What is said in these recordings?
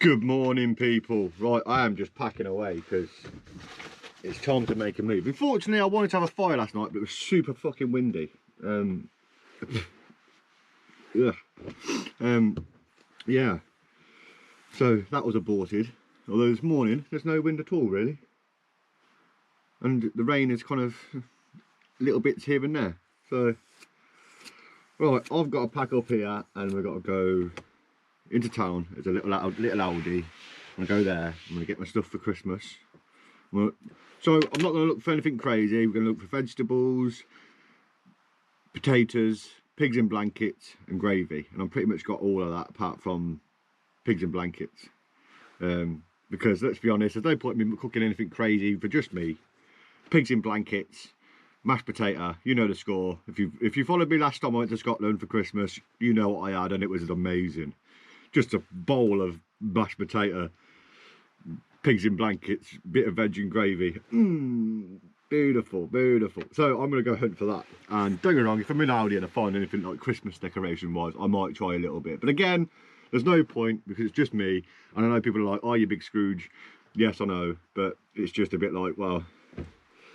Good morning, people. Right, I am just packing away because it's time to make a move. Unfortunately, I wanted to have a fire last night, but it was super fucking windy. Yeah. So that was aborted. Although this morning, there's no wind at all, really. And the rain is kind of little bits here and there. So, right, I've got to pack up here and we've got to go into town. There's a little Aldi. I'm going to go there. I'm going to get my stuff for Christmas. So I'm not going to look for anything crazy. We're going to look for vegetables, potatoes, pigs in blankets and gravy. And I've pretty much got all of that apart from pigs in blankets. Because let's be honest, there's no point in me cooking anything crazy for just me. Pigs in blankets, mashed potato, you know the score. If you followed me last time I went to Scotland for Christmas, you know what I had and it was amazing. Just a bowl of mashed potato, pigs in blankets, bit of veg and gravy. Beautiful, beautiful. So I'm going to go hunt for that. And don't get me wrong, if I'm in Aldi and I find anything like Christmas decoration wise, I might try a little bit. But again, there's no point because it's just me. And I know people are like, oh, you big Scrooge. Yes, I know. But it's just a bit like, well,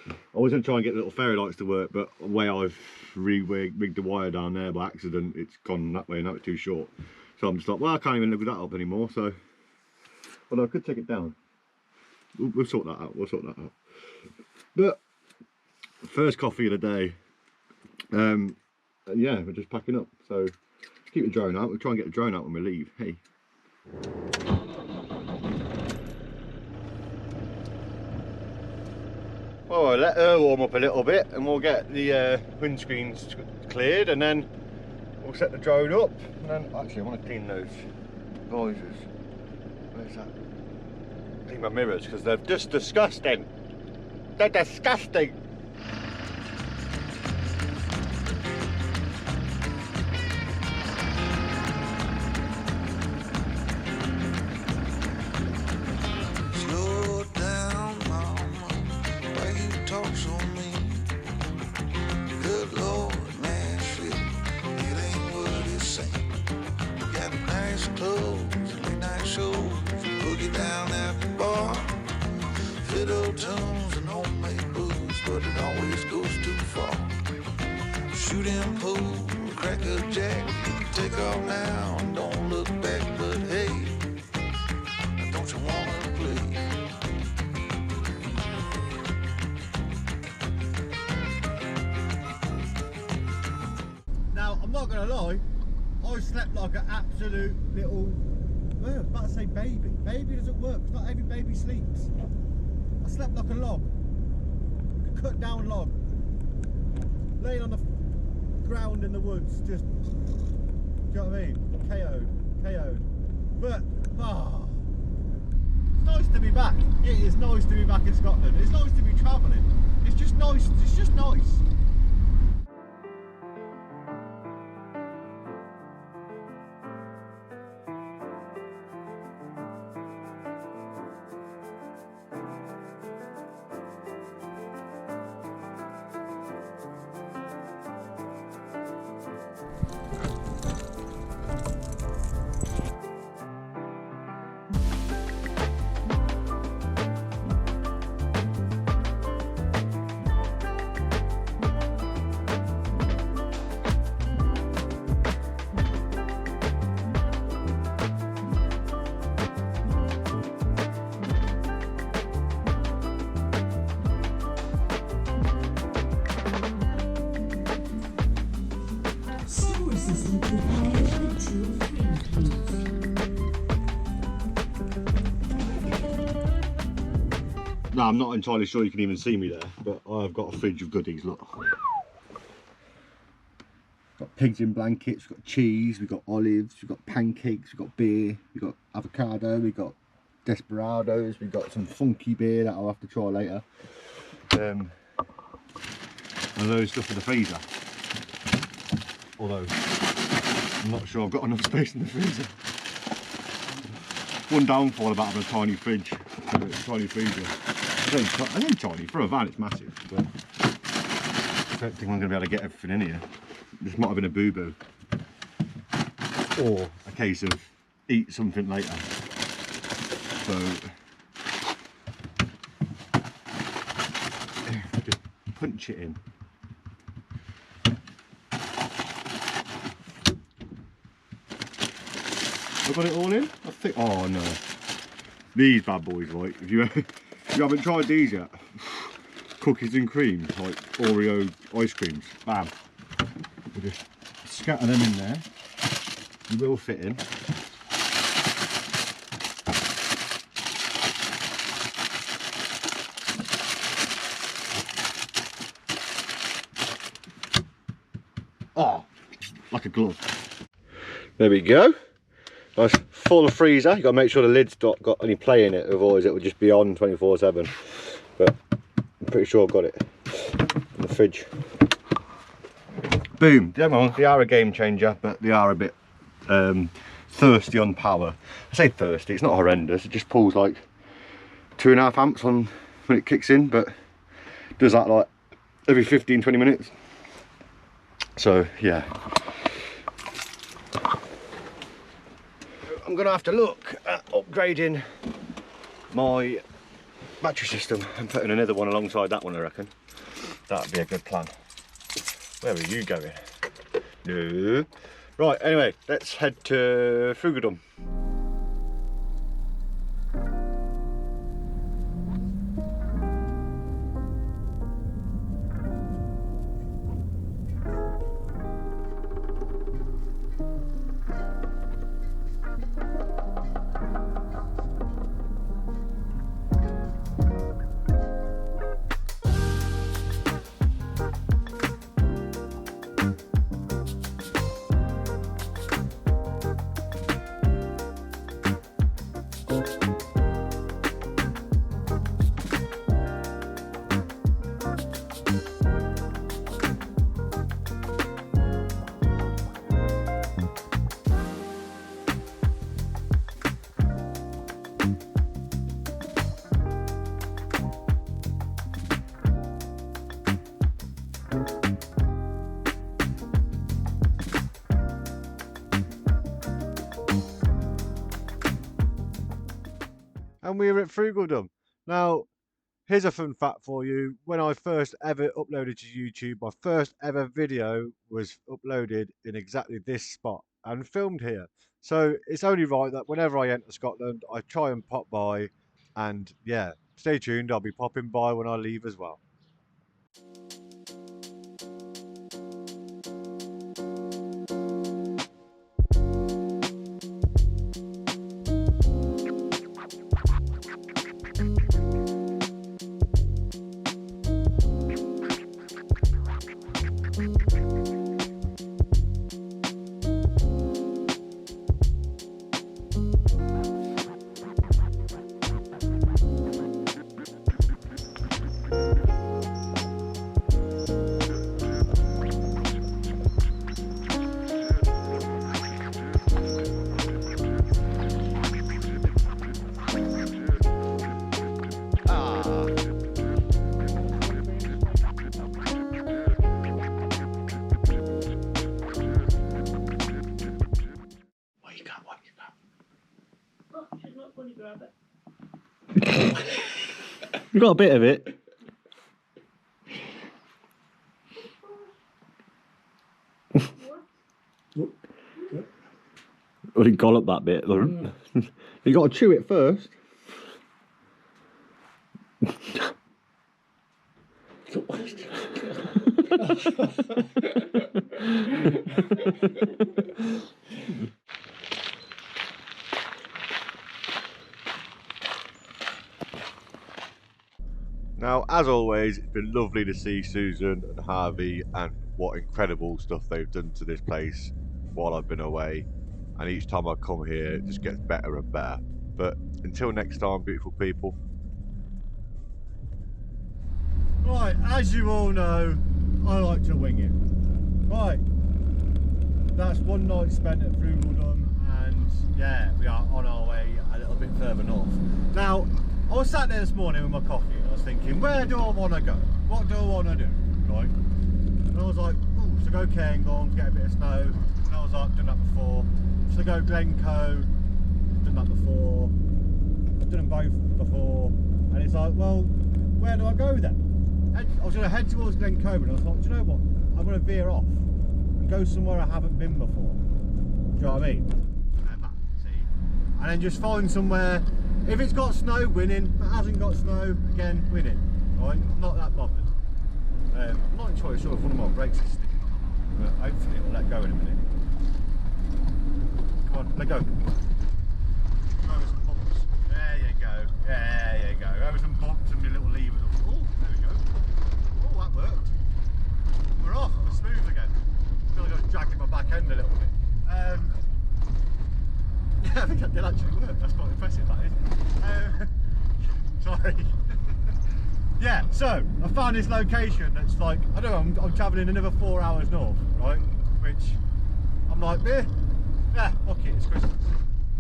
I was going to try and get little fairy lights to work, but the way I've rigged the wire down there by accident, it's gone that way and that was too short. So I'm just like, well, I can't even live with that up anymore. So, well, I could take it down. We'll sort that out. We'll sort that out. But first coffee of the day. And yeah, we're just packing up. So keep the drone out. We'll try and get the drone out when we leave. Hey. Well, I'll let her warm up a little bit and we'll get the windscreens cleared and then we'll set the drone up. And then, actually, I want to clean those visors. Where's that? Clean my mirrors because they're just disgusting. They're disgusting. I'm not gonna lie, I slept like an absolute little, well, I was about to say baby. Baby doesn't work, because not every baby sleeps. I slept like a log, a cut down log, laying on the ground in the woods, just, do you know what I mean? KO'd. But, it's nice to be back. It is nice to be back in Scotland. It's nice to be travelling. It's just nice, it's just nice. No, I'm not entirely sure you can even see me there, but I've got a fridge of goodies, look. Got pigs in blankets, we've got cheese, we've got olives, we've got pancakes, we've got beer, we've got avocado, we've got desperados, we've got some funky beer that I'll have to try later. And loads of stuff in the freezer. Although, I'm not sure I've got enough space in the freezer. One downfall about having a tiny fridge, tiny freezer. I think tiny, for a van it's massive, but I don't think I'm going to be able to get everything in here. This might have been a boo-boo. Or a case of eat something later. So just punch it in. I've got it all in? I think, oh no. These bad boys, like, if you haven't tried these yet, cookies and cream, like Oreo ice creams, bam. We just scatter them in there. You will fit in. Oh, like a glove. There we go. Nice full freezer. You've got to make sure the lid's not got any play in it, otherwise it will just be on 24/7. But I'm pretty sure I've got it in the fridge. Boom. They are a game changer, but they are a bit thirsty on power. I say thirsty, it's not horrendous. It just pulls like 2.5 amps on when it kicks in, but does that like every 15-20 minutes. So yeah. I'm gonna have to look at upgrading my battery system and putting another one alongside that one, I reckon. That'd be a good plan. Where are you going? No. Right, anyway, let's head to Frugaldom. And we're at Frugaldom. Now, here's a fun fact for you. When I first ever uploaded to YouTube, my first ever video was uploaded in exactly this spot and filmed here. So it's only right that whenever I enter Scotland, I try and pop by. And yeah, stay tuned. I'll be popping by when I leave as well. You got a bit of it. Well, you gollop that bit. You got to chew it first. Now, as always, it's been lovely to see Susan and Harvey and what incredible stuff they've done to this place while I've been away. And each time I come here, it just gets better and better. But until next time, beautiful people. Right, as you all know, I like to wing it. Right, that's one night spent at Frugaldom, and yeah, we are on our way a little bit further north. Now, I was sat there this morning with my coffee and I was thinking, where do I want to go? What do I want to do? Right? And I was like, ooh, should I go Cairngorm to get a bit of snow? And I was like, done that before. Should I go Glencoe? Done that before. I've done them both before, and it's like, well, where do I go then? I was going to head towards Glencoe, and I thought, do you know what? I'm going to veer off and go somewhere I haven't been before. Do you know what I mean? And then just find somewhere. If it's got snow, winning. If it hasn't got snow, again, winning. Right? Not that bothered. I'm not entirely sure if one of my brakes is sticking on, but hopefully it'll let go in a minute. Come on, let go. Over some bumps. There you go. There you go. Over some bumps and my little lever. Oh, there we go. Oh, that worked. We're off. We're smooth again. I feel like I was dragging my back end a little bit. Yeah, I think that did actually work. That's quite impressive, that is. Sorry. Yeah, so I found this location that's like, I don't know, I'm travelling another 4 hours north, right? Which I'm like, yeah, fuck it, it's Christmas,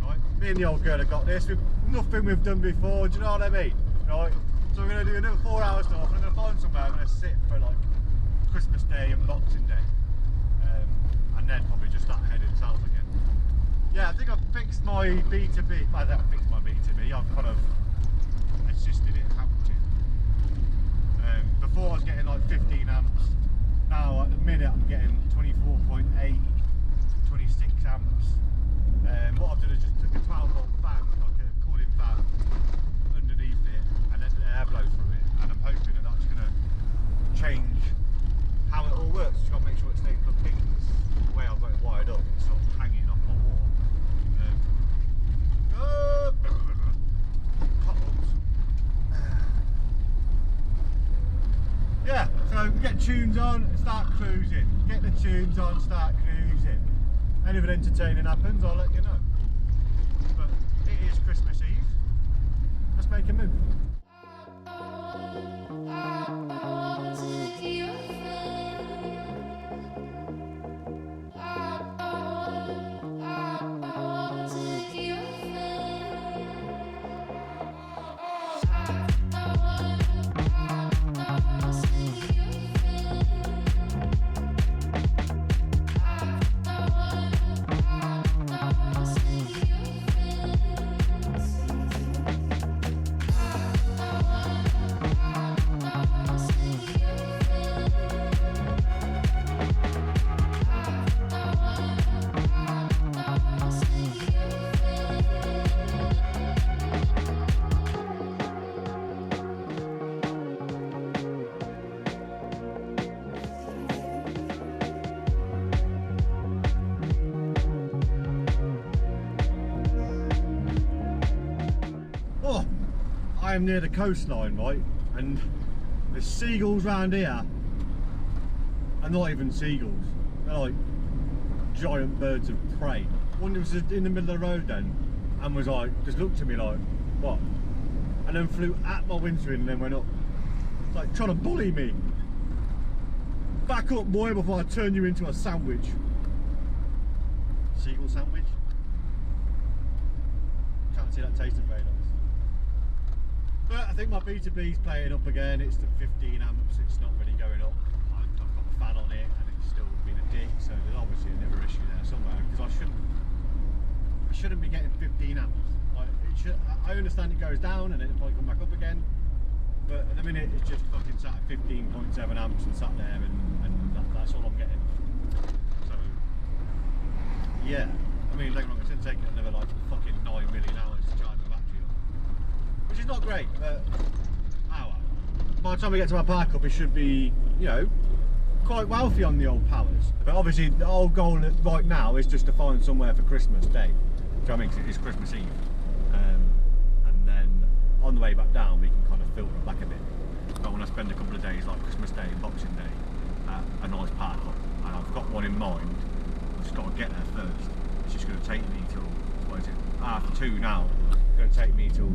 right? Me and the old girl have got this. Nothing we've done before. Do you know what I mean? Right? So we're going to do another 4 hours north, and I'm going to find somewhere. I'm going to sit for like Christmas Day and Boxing Day, and then probably just start heading south again. Yeah, I think I've fixed my B2B. Well, I haven't fixed my B2B. I've kind of assisted it happening. Before I was getting like 15 amps. Now at the minute I'm getting 24.8, 26 amps. What I've done is just took a 12 volt fan, like a cooling fan, underneath it, and let the air blow through it. And I'm hoping that that's going to change how it all works. Just got to make sure it stays plugged in. The way I've got it wired up, it's sort of hanging off my wall. Yeah, so get tunes on and start cruising. Get the tunes on, start cruising. Anything entertaining happens, I'll let you know. But it is Christmas Eve. Let's make a move. I am near the coastline, right, and the seagulls round here are not even seagulls, they're like giant birds of prey. One was just in the middle of the road then and was like, just looked at me like, what? And then flew at my windscreen and then went up, like trying to bully me. Back up, boy, before I turn you into a sandwich. Seagull sandwich? Can't see that tasted very nice. But I think my B2B's playing up again. It's the 15 amps, it's not really going up. I've got the fan on it and it's still been a dick, so there's obviously another issue there somewhere, because I shouldn't be getting 15 amps. Like, I understand it goes down and then it'll probably come back up again, but at the minute it's just fucking sat at 15.7 amps and sat there, and that's all I'm getting. So yeah, I mean, later on it's going to take another like fucking 9 million hours to charge the battery up, which is not great, but by the time we get to our park up, it should be, you know, quite wealthy on the old powers. But obviously the whole goal right now is just to find somewhere for Christmas Day. Do you know what I mean? 'Cause it is Christmas Eve. And then on the way back down we can kind of filter it back a bit. But when I spend a couple of days like Christmas Day and Boxing Day at a nice park up, and I've got one in mind, I've just got to get there first. It's just going to take me till, what is it, 2:30 now. It's going to take me till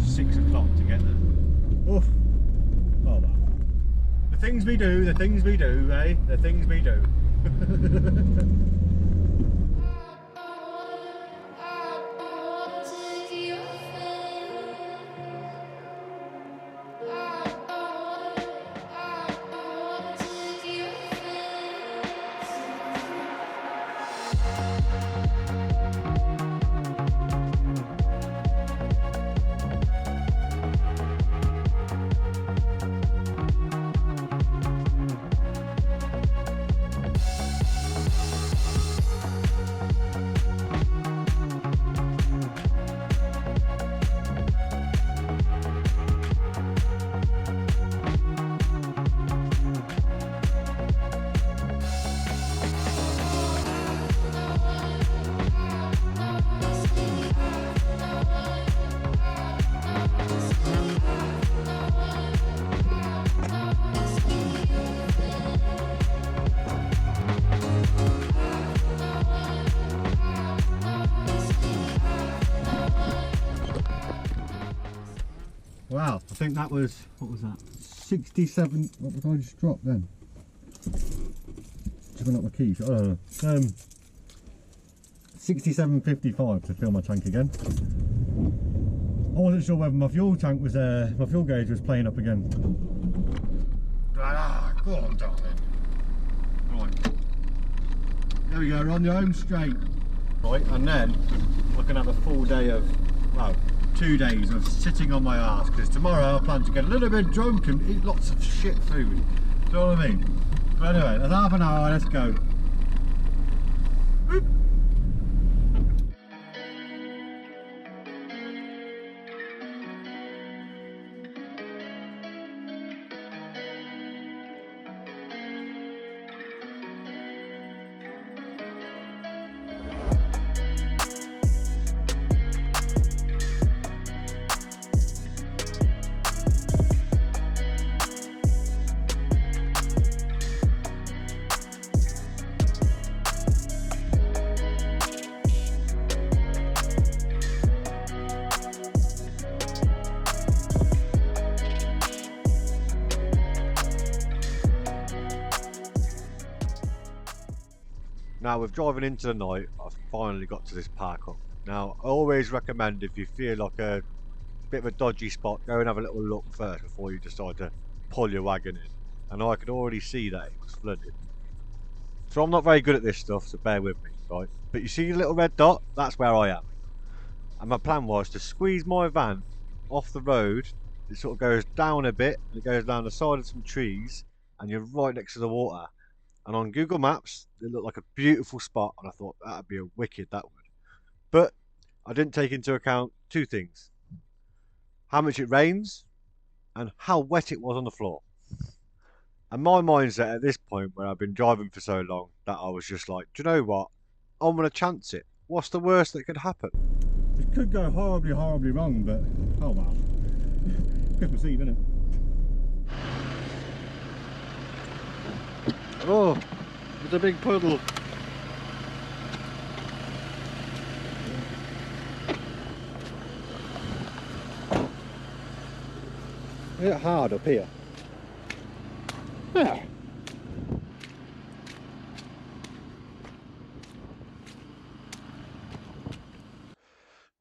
6 o'clock to get there. Oof. Oh well. The things we do, eh? The things we do. think that was, what was that? 67, what did I just drop then? Just went up my keys, I don't know. 67.55 to fill my tank again. I wasn't sure whether my fuel tank was, my fuel gauge was playing up again. Ah, go on, darling. Right. There we go, we're on the home straight. Right, and then I can have a full day of, well, 2 days of sitting on my arse, because tomorrow I plan to get a little bit drunk and eat lots of shit food. Do you know what I mean? But anyway, that's half an hour, let's go. Whoop. Now, with driving into the night, I've finally got to this park up. Now, I always recommend, if you feel like a bit of a dodgy spot, go and have a little look first before you decide to pull your wagon in. And I could already see that it was flooded. So I'm not very good at this stuff, so bear with me, right? But you see the little red dot? That's where I am. And my plan was to squeeze my van off the road. It sort of goes down a bit, and it goes down the side of some trees, and you're right next to the water. And on Google Maps, it looked like a beautiful spot, and I thought that'd be a wicked, that would. But I didn't take into account two things: how much it rains, and how wet it was on the floor. And my mindset at this point, where I've been driving for so long, that I was just like, do you know what? I'm gonna chance it. What's the worst that could happen? It could go horribly, horribly wrong, but oh well. Christmas Eve, innit? Oh, there's a big puddle. Is it hard up here? Yeah.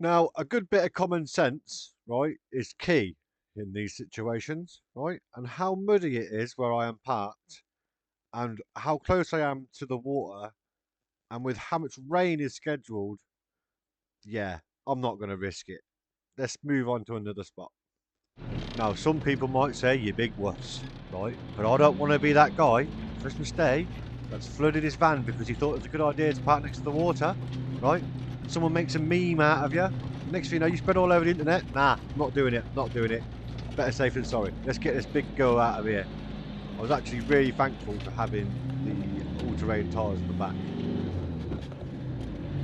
Now, a good bit of common sense, right, is key in these situations, right? And how muddy it is where I am parked, and how close I am to the water, and with how much rain is scheduled, yeah, I'm not going to risk it. Let's move on to another spot. Now, some people might say you're big wuss, right? But I don't want to be that guy, Christmas Day, that's flooded his van because he thought it was a good idea to park next to the water, right? Someone makes a meme out of you. Next thing you know, you spread all over the internet. Nah, not doing it, not doing it. Better safe than sorry. Let's get this big girl out of here. I was actually really thankful for having the all-terrain tyres at the back.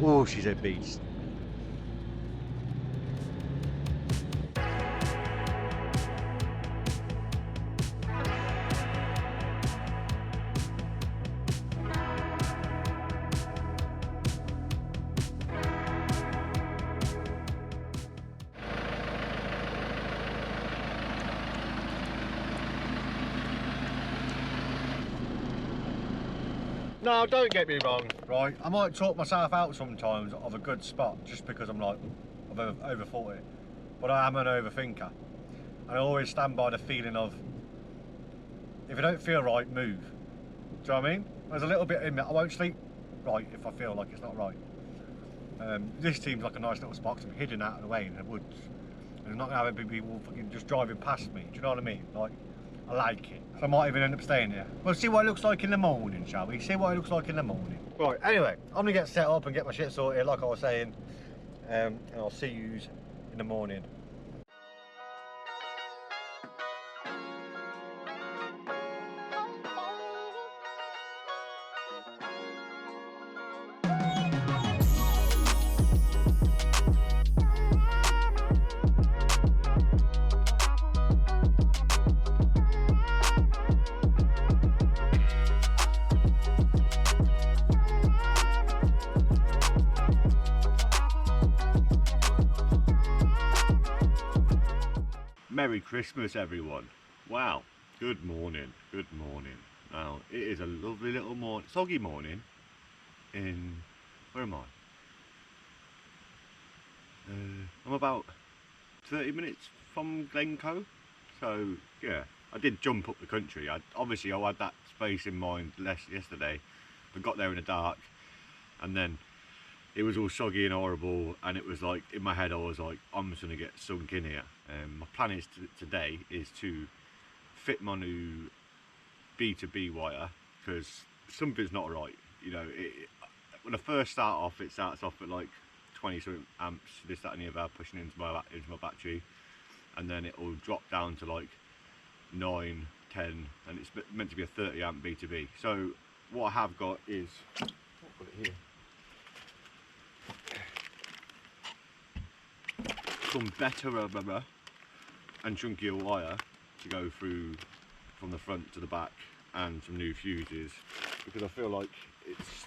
Oh, she's a beast. Now, don't get me wrong, right? I might talk myself out sometimes of a good spot just because I'm like, I've overthought it. But I am an overthinker. And I always stand by the feeling of, if it don't feel right, move. Do you know what I mean? There's a little bit in me. I won't sleep right if I feel like it's not right. This seems like a nice little spot because I'm hidden out of the way in the woods. And I'm not going to have people fucking just driving past me. Do you know what I mean? Like, I like it. So I might even end up staying here. We'll see what it looks like in the morning, shall we? See what it looks like in the morning. Right, anyway, I'm going to get set up and get my shit sorted, like I was saying. And I'll see you in the morning. Merry Christmas, everyone. Wow, good morning, good morning. Now, it is a lovely little soggy morning in, where am I? I'm about 30 minutes from Glencoe. So, yeah, I did jump up the country. Obviously, I had that space in mind yesterday, but got there in the dark, and then it was all soggy and horrible, and it was like, in my head I was like, I'm just going to get sunk in here. My plan is today is to fit my new B2B wire, because something's not right. You know, when I first start off, it starts off at like 20 something amps, this, that and the other, pushing into my battery, and then it will drop down to like 9, 10, and it's meant to be a 30 amp B2B. So what I have got is, I've got it here, some better and chunkier wire to go through from the front to the back, and some new fuses, because I feel like it's,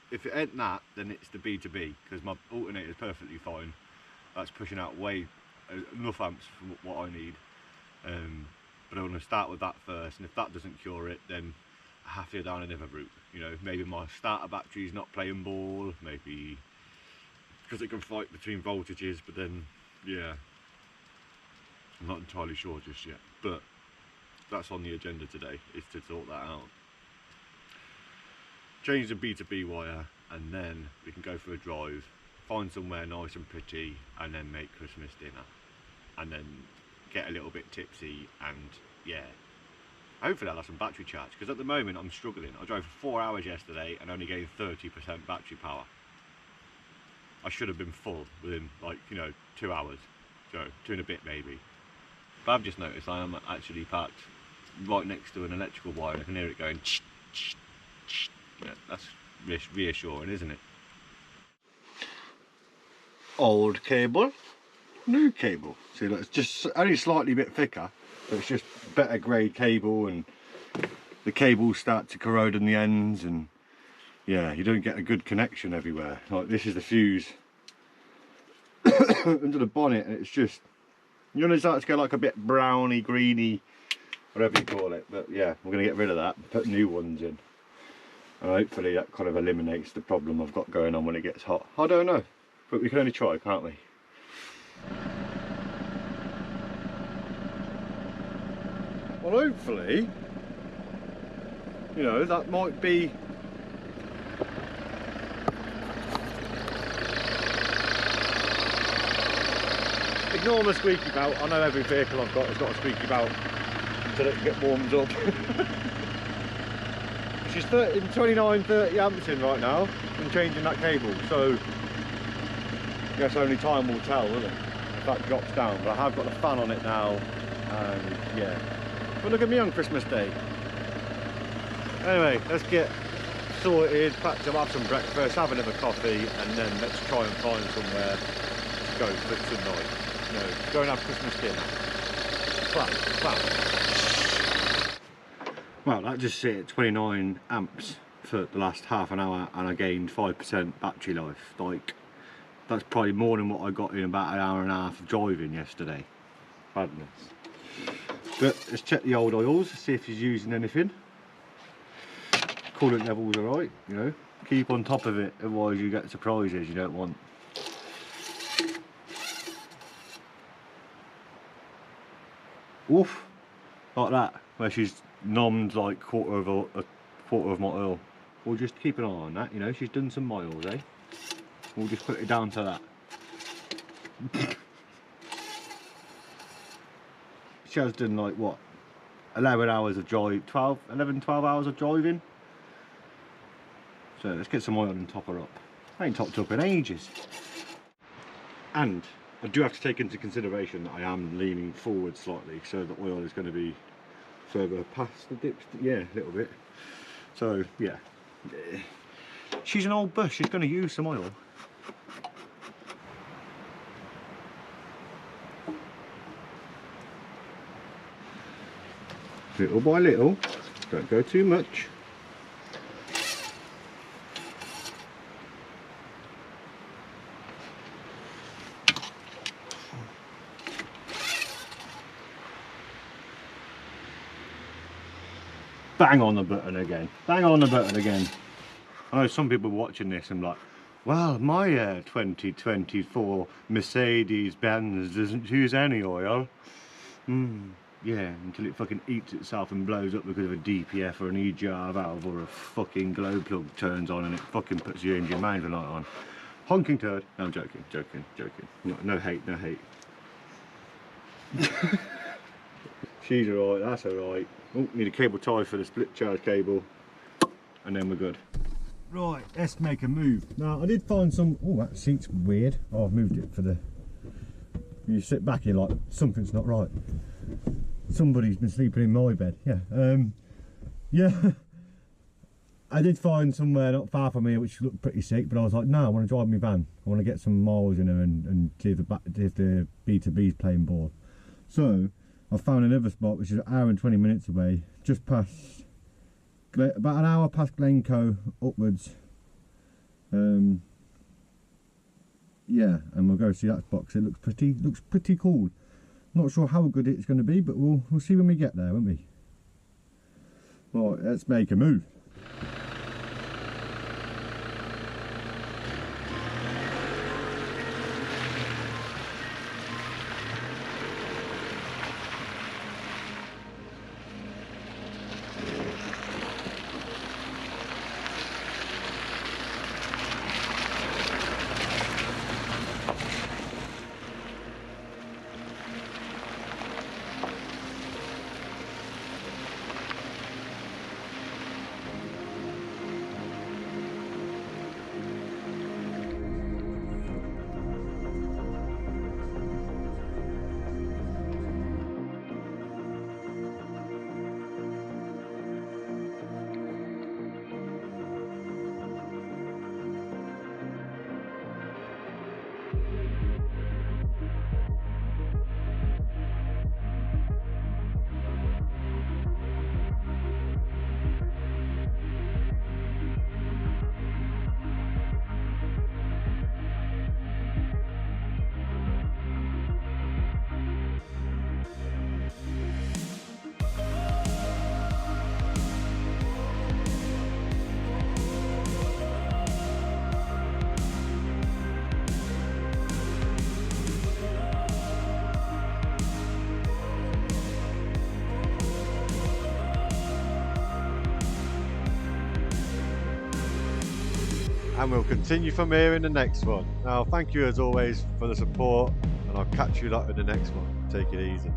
if it ain't that, then it's the B2B, because my alternator is perfectly fine. That's pushing out enough amps for what I need, but I want to start with that first, and if that doesn't cure it, then I have to go down another route. You know, maybe my starter battery's not playing ball, maybe because it can fight between voltages, but then, yeah, I'm not entirely sure just yet, but that's on the agenda today, is to sort that out. Change the B2B wire, and then we can go for a drive, find somewhere nice and pretty, and then make Christmas dinner, and then get a little bit tipsy, and yeah, hopefully I'll have some battery charge, because at the moment I'm struggling. I drove for 4 hours yesterday and only gained 30% battery power. I should have been full within, like, you know, 2 hours, so 2 and a bit maybe. But I've just noticed I am actually parked right next to an electrical wire, and I can hear it going ch, ch, ch. Yeah, that's reassuring, isn't it? Old cable, new cable. See, look, it's just only slightly bit thicker, but it's just better grade cable, and the cables start to corrode on the ends, and yeah, you don't get a good connection everywhere. Like, this is the fuse under the bonnet, and it's just, you know, it starts to go like a bit browny, greeny, whatever you call it. But yeah, we're going to get rid of that and put new ones in, and hopefully that kind of eliminates the problem I've got going on when it gets hot. I don't know, but we can only try, can't we? Well, hopefully, you know, that might be ignore the squeaky belt. I know every vehicle I've got has got a squeaky belt until it gets warmed up. She's 29, 30 amps in right now and changing that cable, so I guess only time will tell, won't it, if that drops down. But I have got the fan on it now, and yeah. But look at me on Christmas Day. Anyway, let's get sorted, packed up, have some breakfast, have another coffee, and then let's try and find somewhere to go for tonight. You know, go and have Christmas dinner. Plan. Well, that just sit at 29 amps for the last half an hour, and I gained 5% battery life. Like, that's probably more than what I got in about an hour and a half of driving yesterday. Madness. But let's check the old oils, see if he's using anything. Coolant levels are right, you know. Keep on top of it, otherwise you get surprises you don't want. Woof, like that, where she's nommed like a quarter of my oil. We'll just keep an eye on that, you know. She's done some miles, eh? We'll just put it down to that. She has done like what, 11 hours of drive, 12 hours of driving. So let's get some oil and top her up. I ain't topped up in ages. And I do have to take into consideration that I am leaning forward slightly, so the oil is going to be further past the dips. Yeah, a little bit. So yeah, she's an old bush, she's going to use some oil. Little by little, don't go too much. bang on the button again. Bang on the button again. I know some people watching this and like, well, my 2024 Mercedes-Benz doesn't use any oil. Yeah, until it fucking eats itself and blows up because of a DPF or an EGR valve or a fucking glow plug turns on and it fucking puts your engine manual light on. Honking turd. No, I'm joking, joking, joking. No hate, no hate. She's alright, that's alright. Oh, need a cable tie for the split charge cable. And then we're good. Right, let's make a move. Now, I did find some... Oh, that seat's weird. Oh, I've moved it for the... You sit back here like, something's not right. Somebody's been sleeping in my bed. Yeah. Yeah. I did find somewhere not far from here which looked pretty sick, but I was like, no, I want to drive my van. I want to get some miles in her and see if the B2B's playing ball. So, I found another spot which is an hour and 20 minutes away, just past... about an hour past Glencoe upwards. Yeah, and we'll go see that spot because it looks pretty cool. Not sure how good it's going to be, but we'll see when we get there, won't we? Right, let's make a move. And we'll continue from here in the next one. Now, thank you as always for the support, and I'll catch you lot in the next one. Take it easy.